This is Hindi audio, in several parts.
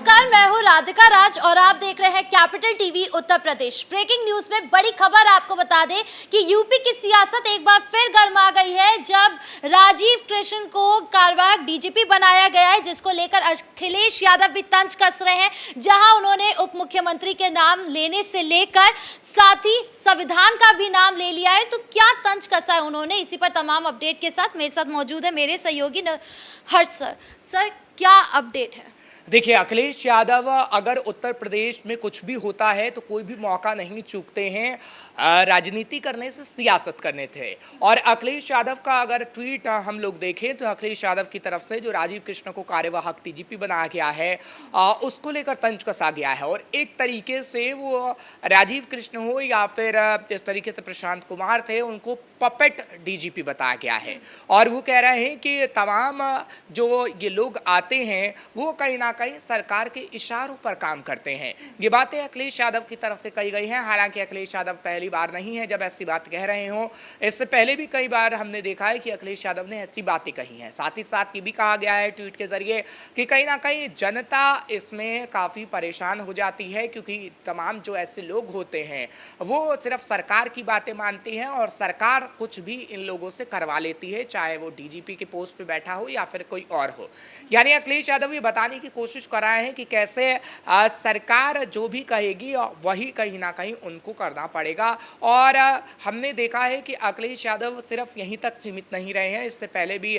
नमस्कार, मैं हूँ राधिका राज और आप देख रहे हैं capital TV Uttar Pradesh. Breaking news में बड़ी खबर आपको बता दें कि यूपी की सियासत एक बार फिर गर्मा गई है जब राजीव कृष्ण को कार्यवाहक डीजीपी बनाया गया है, जिसको लेकर अखिलेश यादव भी तंज कस रहे हैं। जहां उन्होंने उप मुख्यमंत्री के नाम लेने से लेकर साथ ही संविधान का भी नाम ले लिया है। तो क्या तंज कसा है उन्होंने, इसी पर तमाम अपडेट के साथ मेरे साथ मौजूद है मेरे सहयोगी हर्ष सर, क्या अपडेट है? देखिए, अखिलेश यादव अगर उत्तर प्रदेश में कुछ भी होता है तो कोई भी मौका नहीं चूकते हैं राजनीति करने से, सियासत करने थे। और अखिलेश यादव का अगर ट्वीट हम लोग देखें तो अखिलेश यादव की तरफ से जो राजीव कृष्ण को कार्यवाहक डीजीपी बनाया गया है उसको लेकर तंज कसा गया है। और एक तरीके से वो राजीव कृष्ण हो या फिर जिस तरीके से प्रशांत कुमार थे उनको पपेट डीजीपी बताया गया है। और वो कह रहे हैं कि तमाम जो ये लोग आते हैं वो कहीं ना कहीं सरकार के इशारों पर काम करते हैं। ये बातें अखिलेश यादव की तरफ से कही गई हैं। हालांकि अखिलेश यादव पहली बार नहीं है जब ऐसी बात कह रहे हों। इससे पहले भी कई बार हमने देखा है कि अखिलेश यादव ने ऐसी बातें कही हैं। साथ ही साथ ये भी कहा गया है ट्वीट के जरिए कि कहीं ना कहीं जनता इसमें काफ़ी परेशान हो जाती है, क्योंकि तमाम जो ऐसे लोग होते हैं वो सिर्फ सरकार की बातें मानती हैं और सरकार कुछ भी इन लोगों से करवा लेती है, चाहे वो डीजीपी के पोस्ट पे बैठा हो या फिर कोई और हो। यानी अखिलेश यादव ये बताने की कोशिश कर रहे हैं कि कैसे सरकार जो भी कहेगी वही कहीं ना कहीं उनको करना पड़ेगा। और हमने देखा है कि अखिलेश यादव सिर्फ यहीं तक सीमित नहीं रहे हैं। इससे पहले भी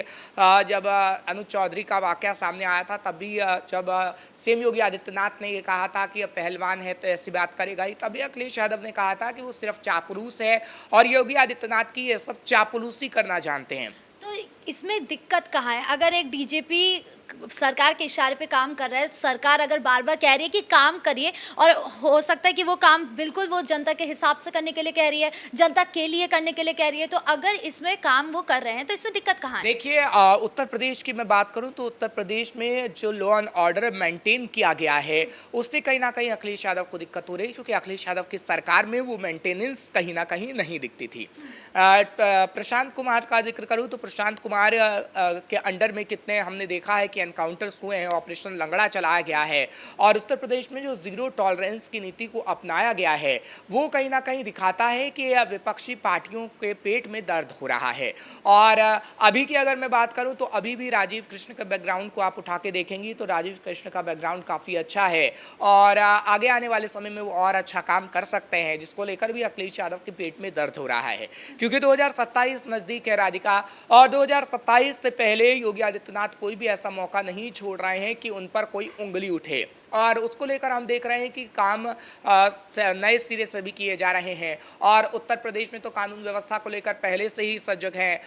जब अनुज चौधरी का वाकया सामने आया था तब भी जब सीएम योगी आदित्यनाथ ने ये कहा था कि अब पहलवान है तो ऐसी बात करेगा ही, तभी अखिलेश यादव ने कहा था कि वो सिर्फ चापलूस है और योगी आदित्यनाथ की ये सब चापलूसी करना जानते हैं। तो इसमें दिक्कत कहाँ है? अगर एक डीजीपी सरकार के इशारे पे काम कर रहा है, सरकार अगर बार बार कह रही है कि काम करिए और हो सकता है कि वो काम बिल्कुल वो जनता के हिसाब से करने के लिए कह रही है, जनता के लिए करने के लिए कह रही है, तो अगर इसमें काम वो कर रहे हैं तो इसमें दिक्कत कहाँ है? देखिए, उत्तर प्रदेश की मैं बात करूं तो उत्तर प्रदेश में जो लॉ एंड ऑर्डर मेंटेन किया गया है उससे कहीं ना कहीं अखिलेश यादव को दिक्कत हो रही है, क्योंकि अखिलेश यादव की सरकार में वो मेंटेनेंस कहीं ना कहीं नहीं दिखती थी। प्रशांत कुमार का जिक्र करूं तो प्रशांत कुमार के अंडर में कितने हमने देखा है कि एनकाउंटर्स हुए हैं, ऑपरेशन लंगड़ा चलाया गया है। और उत्तर प्रदेश में जो जीरो टॉलरेंस की नीति को अपनाया गया है वो कहीं ना कहीं दिखाता है कि विपक्षी पार्टियों के पेट में दर्द हो रहा है। और अभी की अगर मैं बात करूं तो अभी भी राजीव कृष्ण के बैकग्राउंड को आप उठा के देखेंगी तो राजीव कृष्ण का बैकग्राउंड काफ़ी अच्छा है और आगे आने वाले समय में वो और अच्छा काम कर सकते हैं, जिसको लेकर भी अखिलेश यादव के पेट में दर्द हो रहा है। क्योंकि 2027 नज़दीक है राधिका, और 2027 से पहले योगी आदित्यनाथ कोई भी ऐसा मौका नहीं छोड़ रहे हैं कि उन पर कोई उंगली उठे। और उसको लेकर हम देख रहे हैं कि काम नए सिरे से भी किए जा रहे हैं। और उत्तर प्रदेश में तो कानून व्यवस्था को लेकर पहले से ही सजग हैं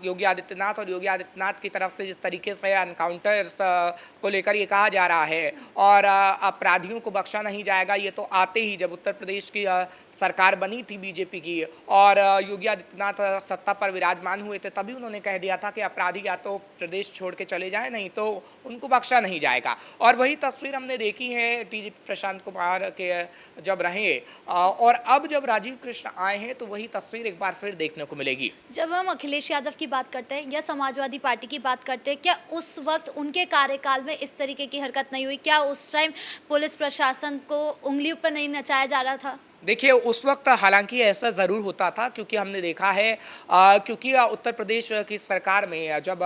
योगी आदित्यनाथ, और योगी आदित्यनाथ की तरफ से जिस तरीके से एनकाउंटर्स को लेकर ये कहा जा रहा है और अपराधियों को बख्शा नहीं जाएगा, ये तो आते ही जब उत्तर प्रदेश की सरकार बनी थी बीजेपी की और योगी आदित्यनाथ सत्ता पर विराजमान हुए थे, तभी उन्होंने कह दिया था कि अपराधी या तो प्रदेश छोड़ के चले जाएं, नहीं तो उनको बख्शा नहीं जाएगा। और वही तस्वीर हमने देखी है डीजीपी प्रशांत कुमार के जब रहे और अब जब राजीव कृष्ण आए हैं तो वही तस्वीर एक बार फिर देखने को मिलेगी। जब हम अखिलेश यादव की बात करते हैं या समाजवादी पार्टी की बात करते हैं, क्या उस वक्त उनके कार्यकाल में इस तरीके की हरकत नहीं हुई? क्या उस टाइम पुलिस प्रशासन को उंगलियों पर नहीं नचाया जा रहा था? देखिए, उस वक्त हालांकि ऐसा ज़रूर होता था, क्योंकि हमने देखा है क्योंकि उत्तर प्रदेश की सरकार में जब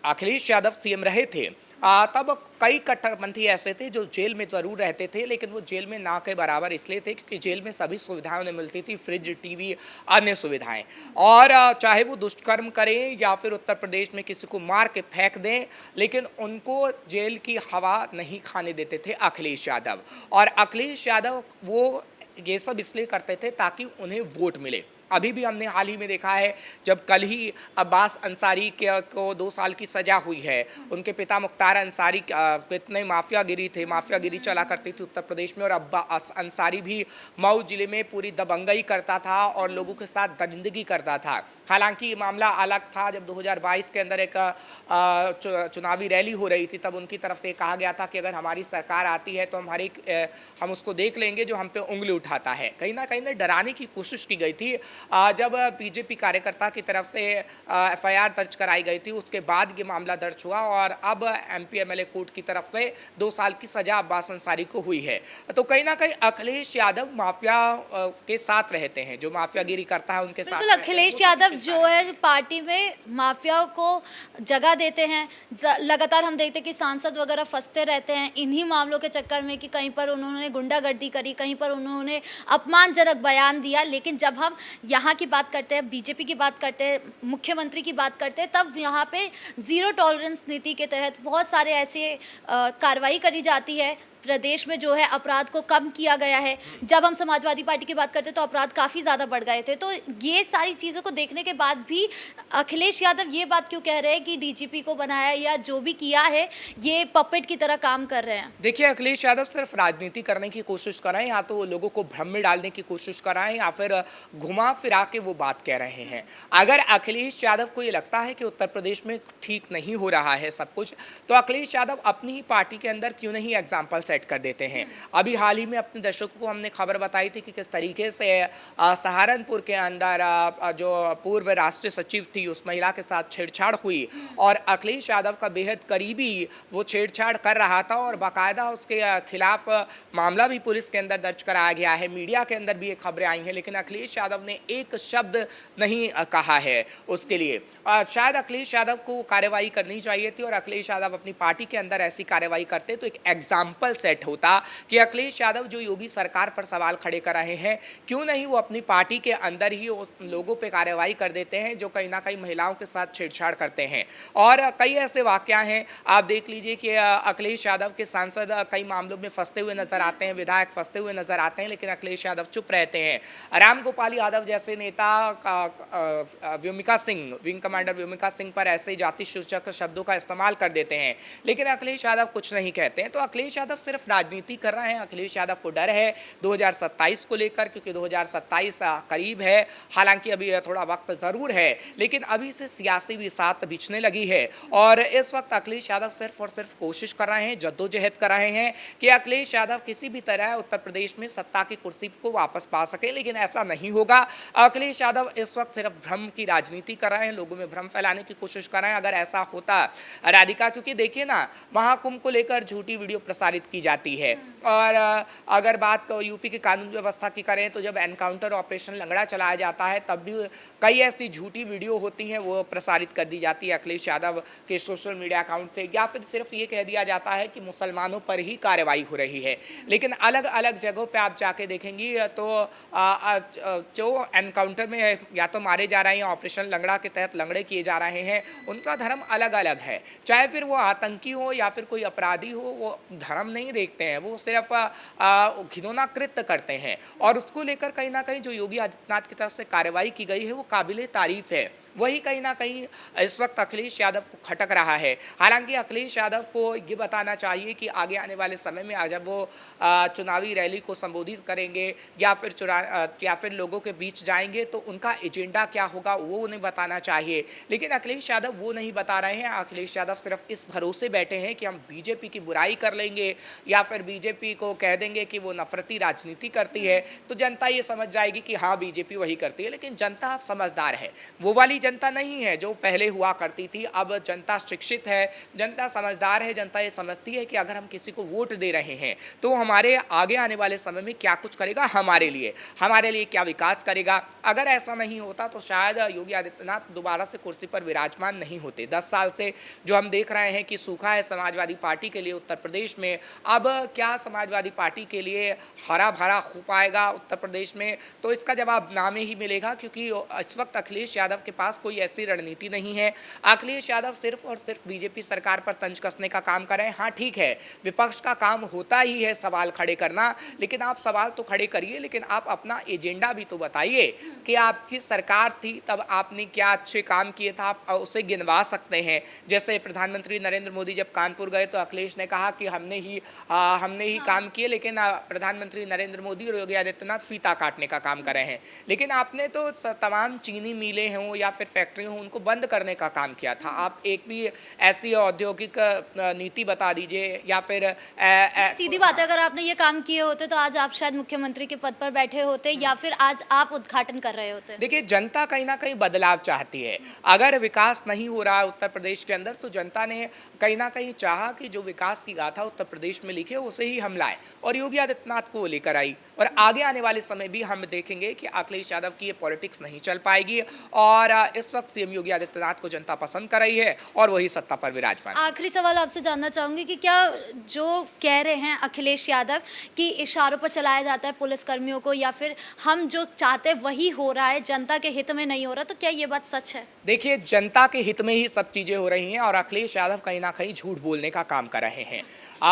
अखिलेश यादव सीएम रहे थे तब कई कट्टरपंथी ऐसे थे जो जेल में ज़रूर रहते थे, लेकिन वो जेल में ना के बराबर इसलिए थे क्योंकि जेल में सभी सुविधाएं उन्हें मिलती थी, फ्रिज, टीवी, अन्य सुविधाएं। और चाहे वो दुष्कर्म करें या फिर उत्तर प्रदेश में किसी को मार के फेंक दें, लेकिन उनको जेल की हवा नहीं खाने देते थे अखिलेश यादव। और अखिलेश यादव वो ये सब इसलिए करते थे ताकि उन्हें वोट मिले। अभी भी हमने हाल ही में देखा है जब कल ही अब्बास अंसारी को 2 साल की सज़ा हुई है, उनके पिता मुख्तार अंसारी कितने माफियागिरी थे, माफियागिरी चला करती थी उत्तर प्रदेश में, और अब्बास अंसारी भी मऊ जिले में पूरी दबंगई करता था और लोगों के साथ दरिंदगी करता था। हालांकि ये मामला अलग था जब 2022 के अंदर एक चुनावी रैली हो रही थी, तब उनकी तरफ से कहा गया था कि अगर हमारी सरकार आती है तो हम उसको देख लेंगे जो हम पे उंगली उठाता है। कहीं ना डराने की कोशिश की गई थी। जब बीजेपी कार्यकर्ता की तरफ से एफआईआर दर्ज कराई गई थी, उसके बाद ये मामला दर्ज हुआ और अब एमपी एमएलए कोर्ट की तरफ से 2 साल की सजा अब्बास अंसारी को हुई है। तो कहीं ना कहीं अखिलेश यादव माफिया के साथ रहते हैं, जो माफियागिरी करता है उनके साथ बिल्कुल, रहते हैं, अखिलेश वो तो यादव निश्चित जो है पार्टी में माफिया को जगह देते हैं। लगातार हम देखते हैं कि सांसद वगैरह फंसते रहते हैं इन्हीं मामलों के चक्कर में कि कहीं पर उन्होंने गुंडागर्दी करी, कहीं पर उन्होंने अपमानजनक बयान दिया। लेकिन जब हम यहाँ की बात करते हैं, बीजेपी की बात करते हैं, मुख्यमंत्री की बात करते हैं, तब यहाँ पे ज़ीरो टॉलरेंस नीति के तहत बहुत सारे ऐसे कार्रवाई करी जाती है। प्रदेश में जो है अपराध को कम किया गया है। जब हम समाजवादी पार्टी की बात करते हैं तो अपराध काफ़ी ज़्यादा बढ़ गए थे। तो ये सारी चीज़ों को देखने के बाद भी अखिलेश यादव ये बात क्यों कह रहे हैं कि डीजीपी को बनाया या जो भी किया है ये पपेट की तरह काम कर रहे हैं? देखिए, अखिलेश यादव सिर्फ राजनीति करने की कोशिश कर रहे हैं, या तो लोगों को भ्रम में डालने की कोशिश कर रहे हैं या फिर घुमा फिरा के वो बात कह रहे हैं। अगर अखिलेश यादव को ये लगता है कि उत्तर प्रदेश में ठीक नहीं हो रहा है सब कुछ, तो अखिलेश यादव अपनी ही पार्टी के अंदर क्यों नहीं एग्जाम्पल सेट कर देते हैं। अभी हाल ही में अपने दर्शकों को हमने खबर बताई थी कि किस तरीके से सहारनपुर के अंदर जो पूर्व राष्ट्रीय सचिव थी उस महिला के साथ छेड़छाड़ हुई और अखिलेश यादव का बेहद करीबी वो छेड़छाड़ कर रहा था और बाकायदा उसके खिलाफ मामला भी पुलिस के अंदर दर्ज कराया गया है। मीडिया के अंदर भी ये खबरें आई हैं, लेकिन अखिलेश यादव ने एक शब्द नहीं कहा है उसके लिए। शायद अखिलेश यादव को कार्रवाई करनी चाहिए थी और अखिलेश यादव अपनी पार्टी के अंदर ऐसी कार्रवाई करते तो एक एग्जाम्पल सेट होता कि अखिलेश यादव जो योगी सरकार पर सवाल खड़े कर रहे हैं, क्यों नहीं वो अपनी पार्टी के अंदर ही उन लोगों पे कार्रवाई कर देते हैं जो कहीं ना कहीं महिलाओं के साथ छेड़छाड़ करते हैं। और कई ऐसे वाकया हैं, आप देख लीजिए कि अखिलेश यादव के सांसद कई मामलों में फंसते हुए नजर आते हैं, विधायक फंसते हुए नजर आते हैं, लेकिन अखिलेश यादव चुप रहते हैं। राम गोपाल यादव जैसे नेता व्योमिका सिंह, विंग कमांडर व्योमिका सिंह पर ऐसे जाति सूचक शब्दों का इस्तेमाल कर देते हैं, लेकिन अखिलेश यादव कुछ नहीं कहते हैं। तो अखिलेश यादव सिर्फ राजनीति कर रहे हैं। अखिलेश यादव को डर है 2027 को लेकर, क्योंकि 2027 करीब है। हालांकि अभी थोड़ा वक्त जरूर है, लेकिन अभी से सियासी बिसात बिछने लगी है और इस वक्त अखिलेश यादव सिर्फ और सिर्फ कोशिश कर रहे हैं, जद्दोजहद कर रहे हैं कि अखिलेश यादव किसी भी तरह उत्तर प्रदेश में सत्ता की कुर्सी को वापस पा सके, लेकिन ऐसा नहीं होगा। अखिलेश यादव इस वक्त सिर्फ भ्रम की राजनीति कर रहे हैं, लोगों में भ्रम फैलाने की कोशिश कर रहे हैं। अगर ऐसा होता राधिका, क्योंकि देखिए ना, महाकुंभ को लेकर झूठी वीडियो प्रसारित की जाती है और अगर बात यूपी की कानून व्यवस्था की करें तो जब एनकाउंटर ऑपरेशन लंगड़ा चलाया जाता है तब भी कई ऐसी झूठी वीडियो होती हैं वो प्रसारित कर दी जाती है अखिलेश यादव के सोशल मीडिया अकाउंट से, या फिर सिर्फ ये कह दिया जाता है कि मुसलमानों पर ही कार्रवाई हो रही है। लेकिन अलग अलग जगहों पे आप जाके देखेंगी तो जो एनकाउंटर में या तो मारे जा रहे हैं, ऑपरेशन लंगड़ा के तहत लंगड़े किए जा रहे हैं, उनका धर्म अलग अलग है। चाहे फिर वो आतंकी हो या फिर कोई अपराधी हो, वो धर्म नहीं देखते हैं, वो सिर्फ घिनौना कृत्य करते हैं। और उसको लेकर कहीं ना कहीं जो योगी आदित्यनाथ की तरफ से कार्रवाई की गई है वो काबिले तारीफ है। वही कहीं ना कहीं इस वक्त अखिलेश यादव को खटक रहा है। हालांकि अखिलेश यादव को ये बताना चाहिए कि आगे आने वाले समय में जब वो चुनावी रैली को संबोधित करेंगे या फिर लोगों के बीच जाएंगे तो उनका एजेंडा क्या होगा वो उन्हें बताना चाहिए। लेकिन अखिलेश यादव वो नहीं बता रहे हैं। अखिलेश यादव सिर्फ इस भरोसे बैठे हैं कि हम बीजेपी की बुराई कर लेंगे या फिर बीजेपी को कह देंगे कि वो नफरती राजनीति करती है तो जनता ये समझ जाएगी कि हाँ बीजेपी वही करती है। लेकिन जनता अब समझदार है, वो वाली जनता नहीं है जो पहले हुआ करती थी। अब जनता शिक्षित है, जनता समझदार है, जनता ये समझती है कि अगर हम किसी को वोट दे रहे हैं तो हमारे आगे आने वाले समय में क्या कुछ करेगा, हमारे लिए क्या विकास करेगा। अगर ऐसा नहीं होता तो शायद योगी आदित्यनाथ दोबारा से कुर्सी पर विराजमान नहीं होते। 10 साल से जो हम देख रहे हैं कि सूखा है समाजवादी पार्टी के लिए उत्तर प्रदेश में, अब क्या समाजवादी पार्टी के लिए हरा भरा हो पाएगा उत्तर प्रदेश में, तो इसका जवाब ना में ही मिलेगा। क्योंकि इस वक्त अखिलेश यादव के पास कोई ऐसी रणनीति नहीं है। अखिलेश यादव सिर्फ और सिर्फ बीजेपी सरकार पर तंज कसने का काम कर रहे हैं। हाँ ठीक है, विपक्ष का काम होता ही है सवाल खड़े करना, लेकिन आप सवाल तो खड़े करिए, लेकिन आप अपना एजेंडा भी तो बताइए कि आपकी सरकार थी तब आपने क्या अच्छे काम किए था, आप उसे गिनवा सकते हैं। जैसे प्रधानमंत्री नरेंद्र मोदी जब कानपुर गए तो अखिलेश ने कहा कि हमने ही काम किए, लेकिन प्रधानमंत्री नरेंद्र मोदी और योगी आदित्यनाथ फीता काटने का काम कर रहे हैं। लेकिन आपने तो तमाम चीनी मिलें हों या फिर फिर फैक्ट्री हो उनको बंद करने का काम किया था। आप एक भी ऐसी औद्योगिक नीति बता दीजिए या फिर सीधी बात है, अगर आपने ये काम किए होते तो आज आप शायद मुख्यमंत्री के पद पर बैठे होते या फिर आज आप उद्घाटन कर रहे होते। देखिए, जनता कहीं ना कहीं बदलाव चाहती है। अगर विकास नहीं हो रहा है उत्तर प्रदेश के अंदर तो जनता ने कहीं ना कहीं चाहा कि जो विकास की गाथा उत्तर प्रदेश में लिखे उसे ही हम लाए और योगी आदित्यनाथ को वो लेकर आई। और आगे आने वाले समय भी हम देखेंगे कि अखिलेश यादव की ये पॉलिटिक्स नहीं चल पाएगी और इस वक्त सीएम योगी आदित्यनाथ को जनता पसंद कर रही है और वही सत्ता पर विराजमान। आखिरी सवाल आपसे जानना चाहूंगी कि क्या जो कह रहे हैं अखिलेश यादव कि इशारों पर चलाया जाता है पुलिस कर्मियों को या फिर हम जो चाहते हैं वही हो रहा है, जनता के हित में नहीं हो रहा, तो क्या ये बात सच है? देखिए, जनता के हित में ही सब चीज़ें हो रही हैं और अखिलेश यादव कहीं ना कहीं झूठ बोलने का काम कर रहे हैं।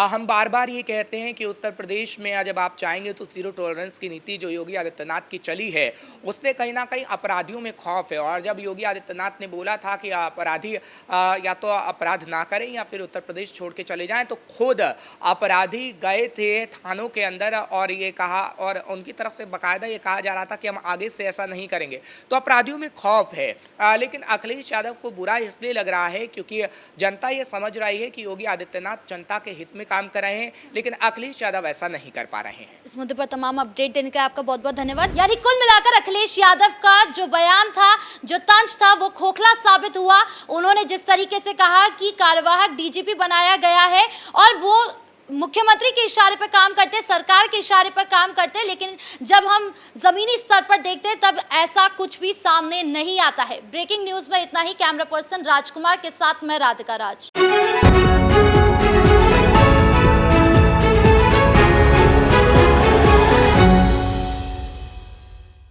हम बार बार ये कहते हैं कि उत्तर प्रदेश में जब आप चाहेंगे तो जीरो टॉलरेंस की नीति जो योगी आदित्यनाथ की चली है उससे कहीं ना कहीं अपराधियों में खौफ है। और जब योगी आदित्यनाथ ने बोला था कि अपराधी या तो अपराध ना करें या फिर उत्तर प्रदेश छोड़ के चले जाएं, तो खुद अपराधी गए थे थानों के अंदर और ये कहा और उनकी तरफ से बाकायदा ये कहा जा रहा था कि हम आगे से ऐसा नहीं करेंगे। तो अपराधियों में खौफ है। लेकिन अखिलेश यादव को बुरा इसलिए लग रहा है क्योंकि जनता ये समझ रही है कि योगी आदित्यनाथ जनता के हित में काम कर रहे हैं, लेकिन अखिलेश यादव ऐसा नहीं कर पा रहे हैं। इस मुद्दे पर तमाम अपडेट देने का आपका बहुत बहुत धन्यवाद। यानी कुल मिलाकर अखिलेश यादव का जो बयान था, जो तंज था, वो खोखला साबित हुआ। उन्होंने जिस तरीके से कहा कि कार्यवाहक डीजीपी बनाया गया है और वो मुख्यमंत्री के इशारे पर काम करते, सरकार के इशारे पर काम करते, लेकिन जब हम जमीनी स्तर पर देखते हैं तब ऐसा कुछ भी सामने नहीं आता है। ब्रेकिंग न्यूज में इतना ही। कैमरा पर्सन राजकुमार के साथ मैं राधिका राज।